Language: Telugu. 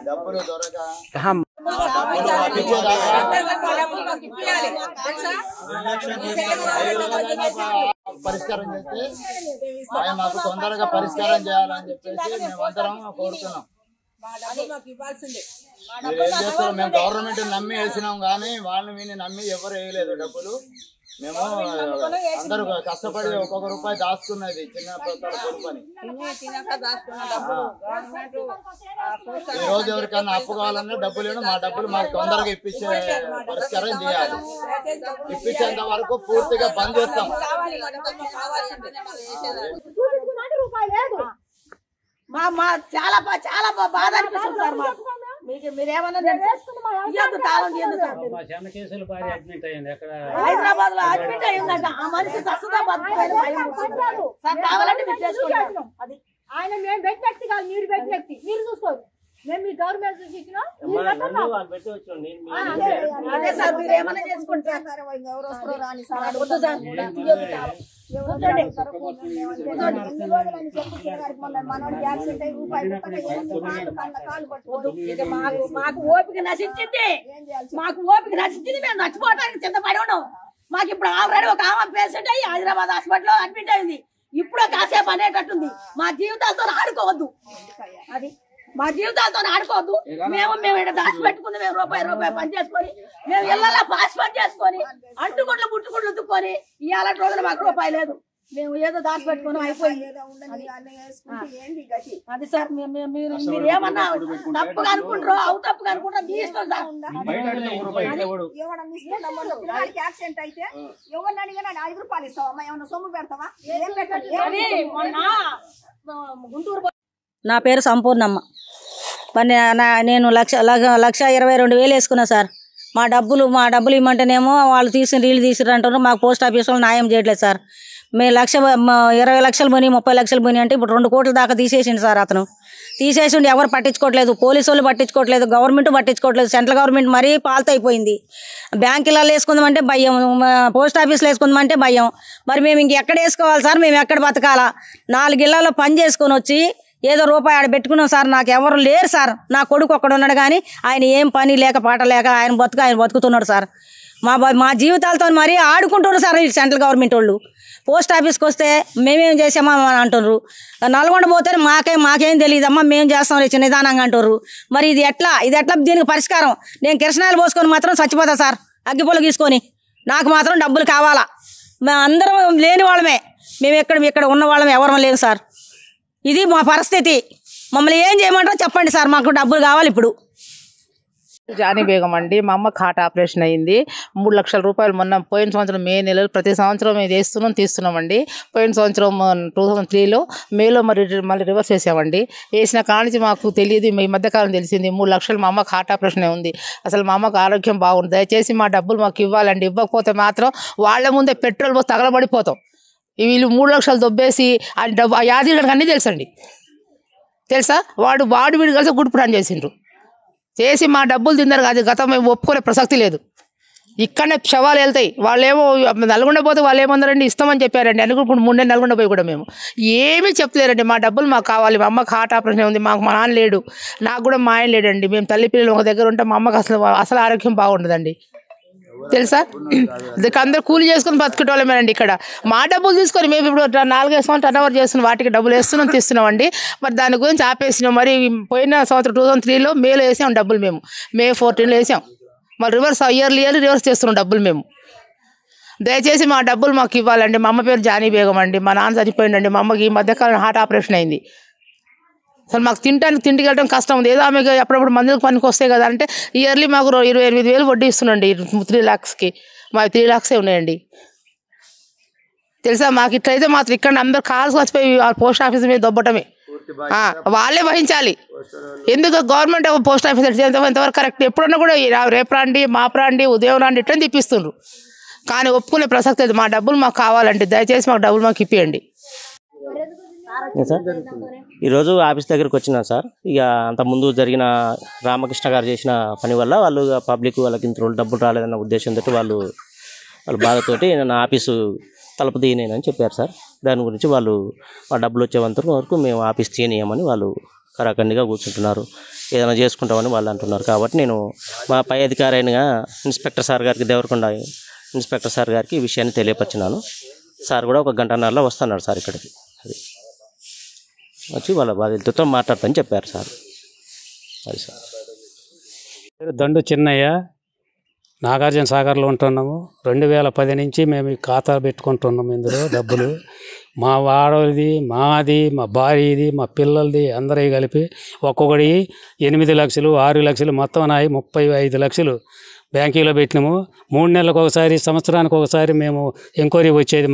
డబ్బులు దొరక పరిష్కారం చేస్తే ఆయన మాకు తొందరగా పరిష్కారం చేయాలని చెప్పేసి మేమందరం కోరుతున్నాం. మీరు ఏం చేస్తారు? మేము గవర్నమెంట్ నమ్మి వేసినాం కానీ వాళ్ళని వీళ్ళని నమ్మి ఎవరు వేయలేదు డబ్బులు. మేము అందరూ కష్టపడి ఒక్కొక్క రూపాయి దాచుకున్నది చిన్న కొడుకుని. ఈ రోజు ఎవరికైనా అప్పు కావాలన్నా డబ్బులు మా డబ్బులు మాకు తొందరగా ఇప్పించే పరిష్కారం చేయాలి. ఇప్పించేంత వరకు పూర్తిగా బంద్ చేస్తాం. చాలా చాలా బాధ అనిపిస్తుంది సార్ మాకు. మీరేమన్నా హైదరాబాద్ లో అడ్మిట్ అయ్యిందట. ఆ మనిషి కావాలంటే మీరు చేసుకుంటారు. అది ఆయన మేము పెట్టిన వ్యక్తి కాదు, మీరు పెట్టిన వ్యక్తి. మీరు చూసుకోరు. మేము మీ గవర్నమెంట్ చూసి ఇచ్చినా అదే సార్. మీరు ఏమన్నా చేసుకుంటారు. మాకు ఓపిక నశించింది. మేము చచ్చిపోవడానికి చింతపడి ఉన్నాం. మాకు ఇప్పుడు ఆల్రెడీ ఒక ఆమె పేషెంట్ అయ్యి హైదరాబాద్ హాస్పిటల్లో అడ్మిట్ అయింది. ఇప్పుడే కాసేపు అనేటట్టుంది. మా జీవితాలతో ఆడుకోవద్దు. అది మా జీవితాలతో ఆడుకోవద్దు. మేము ఇక్కడ దాచి పెట్టుకుంది. మేము రూపాయి పని చేసుకొని మేము ఇళ్ళలో పాసి పని చేసుకొని అంటుగుడ్లు బుట్టుగుడ్లు ఉతుక్కొని ఇవాళ రోజున మాకు రూపాయి లేదు. మేము ఏదో దాచి పెట్టుకుని అయిపోయింది. అది సార్ మీరు ఏమన్నా తప్పుగా అనుకుంటారో అవు తప్పుగా అనుకుంటారో మీ ఇష్టం సార్. యాక్సిడెంట్ అయితే ఎవరిని అడిగినా 5 రూపాయలు ఇస్తావా? ఏమన్నా సొమ్ము పెడతావా? గుంటూరు నా పేరు సంపూర్ణమ్మ. మరి నేను 1,22,000 వేసుకున్నా సార్. మా డబ్బులు ఇమ్మంటేనేమో వాళ్ళు వీళ్ళు తీసిరంటారు. మాకు పోస్ట్ ఆఫీసులో న్యాయం చేయట్లేదు సార్. మేము 20 లక్షలు పోయి 30 లక్షలు పోయి అంటే ఇప్పుడు 2 కోట్ల దాకా తీసేసిండు సార్. అతను తీసేసిండు. ఎవరు పట్టించుకోవట్లేదు. పోలీసు వాళ్ళు పట్టించుకోవట్లేదు. గవర్నమెంట్ పట్టించుకోవట్లేదు. సెంట్రల్ గవర్నమెంట్ మరీ పాలత అయిపోయింది. బ్యాంకులలో వేసుకుందామంటే భయం, పోస్ట్ ఆఫీస్లో వేసుకుందామంటే భయం. మరి మేము ఇంకెక్కడ వేసుకోవాలి సార్? మేము ఎక్కడ బతకాలా? 4 ఇళ్లలో పని చేసుకొని వచ్చి ఏదో రూపాయి ఆడ పెట్టుకున్నాం సార్. నాకు ఎవరు లేరు సార్. నా కొడుకు ఒక్కడు ఉన్నాడు కానీ ఆయన ఏం పని లేక పాట లేక ఆయన బతుకుతున్నాడు సార్. మా జీవితాలతో మరీ ఆడుకుంటున్నారు సార్ ఈ సెంట్రల్ గవర్నమెంట్ వాళ్ళు. పోస్ట్ ఆఫీస్కి వస్తే మేమేం చేసామా అని అంటున్నారు. నల్గొండ పోతే మాకేం తెలియదమ్మా, మేము చేస్తాం చిన్న నిదానంగా అంటారు. మరి ఇది ఎట్లా దీనికి పరిష్కారం? నేను కిరసనాయలు పోసుకొని మాత్రం చచ్చిపోతా సార్, అగ్గిపొలు గీసుకొని. నాకు మాత్రం డబ్బులు కావాలా. మేము అందరం లేని వాళ్ళమే. మేము ఇక్కడ ఉన్న వాళ్ళమే ఎవరం లేవు సార్. ఇది మా పరిస్థితి. మమ్మల్ని ఏం చేయమంటారో చెప్పండి సార్. మాకు డబ్బులు కావాలి ఇప్పుడు. జానీ బేగం అండి. మా అమ్మకి హార్ట్ ఆపరేషన్ అయింది. 3 లక్షల రూపాయలు మొన్న పోయిన సంవత్సరం మే నెలలో ప్రతి సంవత్సరం మేము తీస్తున్నామండి. పోయిన సంవత్సరం 2003లో మేలో మళ్ళీ రివర్స్ చేసామండి. వేసిన కానించి మాకు తెలియదు, ఈ మధ్యకాలం తెలిసింది 3 లక్షలు మా అమ్మకి హార్ట్ ఆపరేషన్ ఉంది. అసలు మా అమ్మకు ఆరోగ్యం బాగుంది. దయచేసి మా డబ్బులు మాకు ఇవ్వాలండి. ఇవ్వకపోతే మాత్రం వాళ్ళ ముందే పెట్రోల్ పోసి తగలబడిపోతాం. వీళ్ళు 3 లక్షలు దొబ్బేసి ఆ యాదగిరి అన్నీ తెలుసా? వాడు వీడు కలిసి గుడ్ ప్లాన్ చేసిండ్రు. చేసి మా డబ్బులు తిన్నారు కాదు. గతం మేము ఒప్పుకునే ప్రసక్తి లేదు. ఇక్కడనే శవాలు వెళ్తాయి. వాళ్ళేమో నల్గొండ పోతే వాళ్ళు ఏమన్నారండి, ఇస్తామని చెప్పారండి. అనుకుంటు 3 నెలలు నల్గొండ పోయి కూడా మేము ఏమీ చెప్పలేరండి. మా డబ్బులు మాకు కావాలి. మా అమ్మకి హార్ట్ ఆపరేషన్ ఉంది. మాకు మా నాన్న లేడు, నాకు కూడా మా ఆయన లేడండి. మేము తల్లి పిల్లలు ఒక దగ్గర ఉంటే మా అమ్మకి అసలు ఆరోగ్యం బాగుండదండి. తెలుసా? ఇక అందరూ కూలి చేసుకుని బతుకుటోళ్ళమేనండి. ఇక్కడ మా డబ్బులు తీసుకొని మేము ఇప్పుడు 4-5 సంవత్సరాలు టర్నోవర్ చేస్తున్నాం. వాటికి డబ్బులు తీస్తున్నామండి. మరి దాని గురించి ఆపేసినాం. మరి పోయిన సంవత్సరం 2003లో మేలో వేసాం డబ్బులు. మేము మే 14లో వేసాం. మళ్ళీ ఇయర్లీ రివర్స్ చేస్తున్నాం డబ్బులు మేము. దయచేసి మా డబ్బులు మాకు ఇవ్వాలండి. మా అమ్మ పేరు జానీ బేగం అండి. మా నాన్న చనిపోయిందండి. మా అమ్మకి ఈ మధ్యకాలం హార్ట్ ఆపరేషన్ అయింది. అసలు మాకు తింటికి వెళ్ళడం కష్టం ఉంది. ఏదో ఆమె అప్పుడప్పుడు మందులకు పనికి వస్తాయి కదా అంటే ఇయర్లీ మాకు 28,000 వడ్డీ ఇస్తుండండి. 3 lakhsకి మాకు 3 lakhs ఉన్నాయండి. తెలుసా? మాకు ఇట్లయితే మాత్రం ఇక్కడ అందరూ కాల్సి వచ్చిపోయి పోస్ట్ ఆఫీస్ మీద దొబ్బటమే. వాళ్ళే వహించాలి. ఎందుకు గవర్నమెంట్ పోస్ట్ ఆఫీస్ ఎంతవరకు కరెక్ట్? ఎప్పుడన్నా కూడా రేపు రండి, మాపు రండి, ఉదయం రండి ఇట్లా తిప్పిస్తుండ్రు. కానీ ఒప్పుకునే ప్రసక్తి లేదు. మా డబ్బులు మాకు కావాలంటే దయచేసి మాకు డబ్బులు మాకు ఇప్పియండి. సార్ ఈరోజు ఆఫీస్ దగ్గరికి వచ్చినా సార్. ఇక అంతకుముందు జరిగిన రామకృష్ణ గారు చేసిన పని వల్ల వాళ్ళు పబ్లిక్ వాళ్ళకి ఇంత డబ్బులు రాలేదన్న ఉద్దేశంతో వాళ్ళు బాధతోటి నా ఆఫీసు తలుపు తీయనేనని చెప్పారు సార్. దాని గురించి వాళ్ళు ఆ డబ్బులు వచ్చేంత వరకు మేము ఆఫీస్ తీయనీయమని వాళ్ళు కరాఖండిగా కూర్చుంటున్నారు, ఏదైనా చేసుకుంటామని వాళ్ళు అంటున్నారు. కాబట్టి నేను మా పై అధికారి అయిన ఇన్స్పెక్టర్ సార్ గారికి, దేవరకొండ ఇన్స్పెక్టర్ సార్ గారికి ఈ విషయాన్ని తెలియపరిచినాను. సార్ కూడా 1 గంటన్నరలో వస్తున్నాడు సార్ ఇక్కడికి. అది వచ్చి వాళ్ళ బాధితులతో మాట్లాడతానని చెప్పారు సార్. అది సార్. దండు చిన్నయ్య, నాగార్జున సాగర్లో ఉంటున్నాము. 2010 నుంచి మేము ఈ ఖాతా పెట్టుకుంటున్నాము. ఇందులో డబ్బులు మా వాడది, మాది, మా భార్యది, మా పిల్లలది అందరూ కలిపి ఒక్కొక్కటి 8 లక్షలు, 6 లక్షలు, మొత్తం నాయి 35 లక్షలు బ్యాంకీలో పెట్టినాము. 3 నెలలకు ఒకసారి, సంవత్సరానికి ఒకసారి మేము ఎంక్వైరీ వచ్చేది.